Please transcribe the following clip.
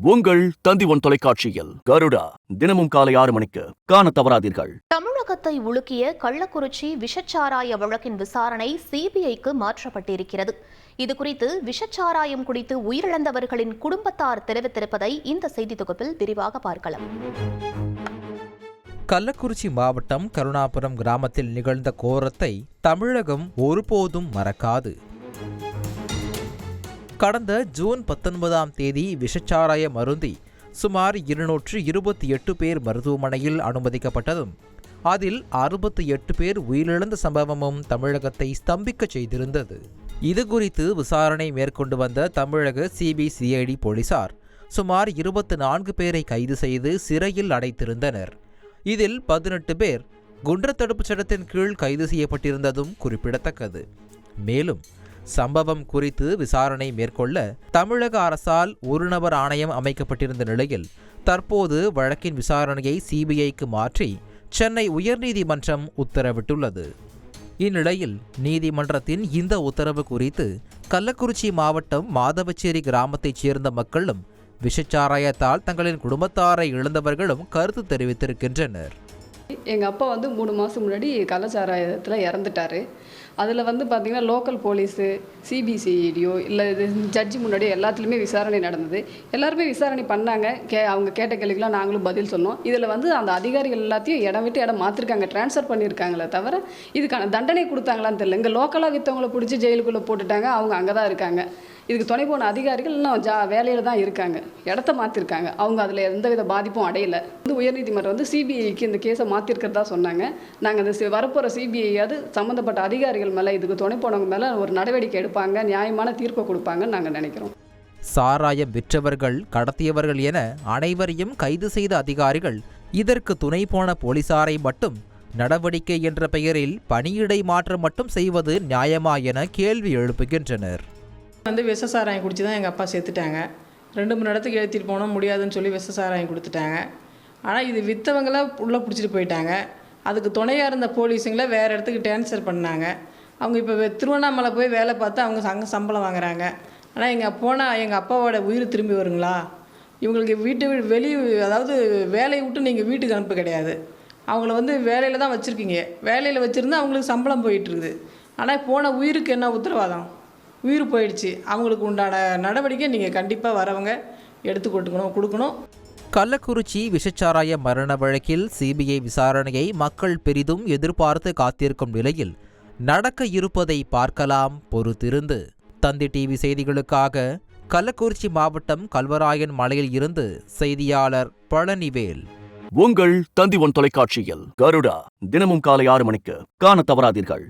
உங்கள் தந்தி ஒன் தொலைக்காட்சியில் கருடா தினமும் காலை 6 மணிக்கு காண தவறாதீர்கள். தமிழகத்தை உலுக்கிய கள்ளக்குறிச்சி விஷச்சாராய வழக்கின் விசாரணை சிபிஐக்கு மாற்றப்பட்டிருக்கிறது. இதுகுறித்து விஷச்சாராயம் குடித்து உயிரிழந்தவர்களின் குடும்பத்தார் தெரிவித்திருப்பதை இந்த செய்தி தொகுப்பில் விரிவாக பார்க்கலாம். கள்ளக்குறிச்சி மாவட்டம் கருணாபுரம் கிராமத்தில் நிகழ்ந்த கோரத்தை தமிழகம் ஒருபோதும் மறக்காது. கடந்த ஜூன் 19ஆம் தேதி விஷச்சாராயம் அருந்தி சுமார் 228 பேர் மருத்துவமனையில் அனுமதிக்கப்பட்டதும் அதில் 68 பேர் உயிரிழந்த சம்பவமும் தமிழகத்தை ஸ்தம்பிக்க செய்திருந்தது. இதுகுறித்து விசாரணை மேற்கொண்டு வந்த தமிழக சிபிசிஐடி போலீசார் சுமார் 24 பேரை கைது செய்து சிறையில் அடைத்திருந்தனர். இதில் 18 பேர் குண்டர் தடுப்புச் சட்டத்தின் கீழ் கைது செய்யப்பட்டிருந்ததும் குறிப்பிடத்தக்கது. மேலும் சம்பவம் குறித்து விசாரணை மேற்கொள்ள தமிழக அரசால் ஒரு நபர் ஆணையம் அமைக்கப்பட்டிருந்த நிலையில் தற்போது வழக்கின் விசாரணையை சிபிஐக்கு மாற்றி சென்னை உயர்நீதிமன்றம் உத்தரவிட்டுள்ளது. இந்நிலையில் நீதிமன்றத்தின் இந்த உத்தரவு குறித்து கள்ளக்குறிச்சி மாவட்டம் மாதவச்சேரி கிராமத்தைச் சேர்ந்த மக்களும் விஷச்சாராயத்தால் தங்களின் குடும்பத்தாரை இழந்தவர்களும் கருத்து தெரிவித்திருக்கின்றனர். எங்கள் அப்பா 3 மாதம் முன்னாடி கள்ளச்சாராயத்தில் இறந்துட்டார். அதில் பார்த்திங்கன்னா லோக்கல் போலீஸு, சிபிசிஐடியோ இல்லை இது ஜட்ஜி முன்னாடியோ எல்லாத்துலேயுமே விசாரணை நடந்தது. எல்லாருமே விசாரணை பண்ணாங்க. அவங்க கேட்ட கேள்விக்கெலாம் நாங்களும் பதில் சொன்னோம். இதில் அந்த அதிகாரிகள் எல்லாத்தையும் இடம் விட்டு இடம் மாற்றிருக்காங்க, ட்ரான்ஸ்ஃபர் பண்ணியிருக்காங்களே தவிர இதுக்கான தண்டனை கொடுத்தாங்களான்னு தெரியல. இங்கே லோக்கலாக விற்றவங்களை பிடிச்சி ஜெயிலுக்குள்ளே போட்டுட்டாங்க. அவங்க அங்கே தான் இருக்காங்க. இதுக்கு துணை போன அதிகாரிகள் இன்னும் வேலையில் தான் இருக்காங்க. இடத்த மாற்றிருக்காங்க. அவங்க அதில் எந்தவித பாதிப்பும் அடையலை. உயர்நீதிமன்றம் சிபிஐக்கு இந்த கேஸை மாற்றிருக்கிறதா சொன்னாங்க. நாங்கள் அந்த வரப்போகிற சிபிஐயாவது சம்மந்தப்பட்ட அதிகாரிகள் மேலே, இதுக்கு துணை போனவங்க மேலே ஒரு நடவடிக்கை எடுப்பாங்க, நியாயமான தீர்ப்பை கொடுப்பாங்கன்னு நாங்கள் நினைக்கிறோம். சாராயம் விற்றவர்கள், கடத்தியவர்கள் என அனைவரையும் கைது செய்த அதிகாரிகள் இதற்கு துணை போன போலீசாரை மட்டும் நடவடிக்கை என்ற பெயரில் பணியிடை மாற்றம் மட்டும் செய்வது நியாயமா என கேள்வி எழுப்புகின்றனர். விஷசாராயம் குடிச்சு தான் எங்கள் அப்பா செத்துட்டாங்க. 2-3 இடத்துக்கு எழுத்திட்டு போனோம், முடியாதுன்னு சொல்லி விஷசாராயம் கொடுத்துட்டாங்க. ஆனால் இது விற்றவங்களாம் உள்ளே பிடிச்சிட்டு போயிட்டாங்க. அதுக்கு துணையாக இருந்த போலீஸுங்களை வேறு இடத்துக்கு ட்ரான்ஸ்ஃபர் பண்ணாங்க. அவங்க இப்போ திருவண்ணாமலை போய் வேலை பார்த்து அவங்க அங்கே சம்பளம் வாங்குறாங்க. ஆனால் எங்கள் அப்பாவோட உயிர் திரும்பி வருங்களா? இவங்களுக்கு அதாவது வேலையை விட்டு நீங்கள் வீட்டுக்கு அனுப்ப கிடையாது. அவங்கள வேலையில் தான் வச்சுருக்கீங்க. வேலையில் வச்சுருந்து அவங்களுக்கு சம்பளம் போயிட்டுருக்குது. ஆனால் போன உயிருக்கு என்ன உத்தரவாதம்? உயிர் போயிடுச்சு. அவங்களுக்கு உண்டான நடவடிக்கை நீங்கள் கண்டிப்பாக வரவங்க எடுத்து கொடுக்கணும். கள்ளக்குறிச்சி விஷச்சாராய மரண வழக்கில் சிபிஐ விசாரணையை மக்கள் பெரிதும் எதிர்பார்த்து காத்திருக்கும் நிலையில் நடக்க இருப்பதை பார்க்கலாம் பொறுத்திருந்து. தந்தி டிவி செய்திகளுக்காக கள்ளக்குறிச்சி மாவட்டம் கல்வராயன் மலையில் இருந்து செய்தியாளர் பழனிவேல். உங்கள் தந்தி ஒன் தொலைக்காட்சியில் கருடா தினமும் காலை 6 மணிக்கு காண தவறாதீர்கள்.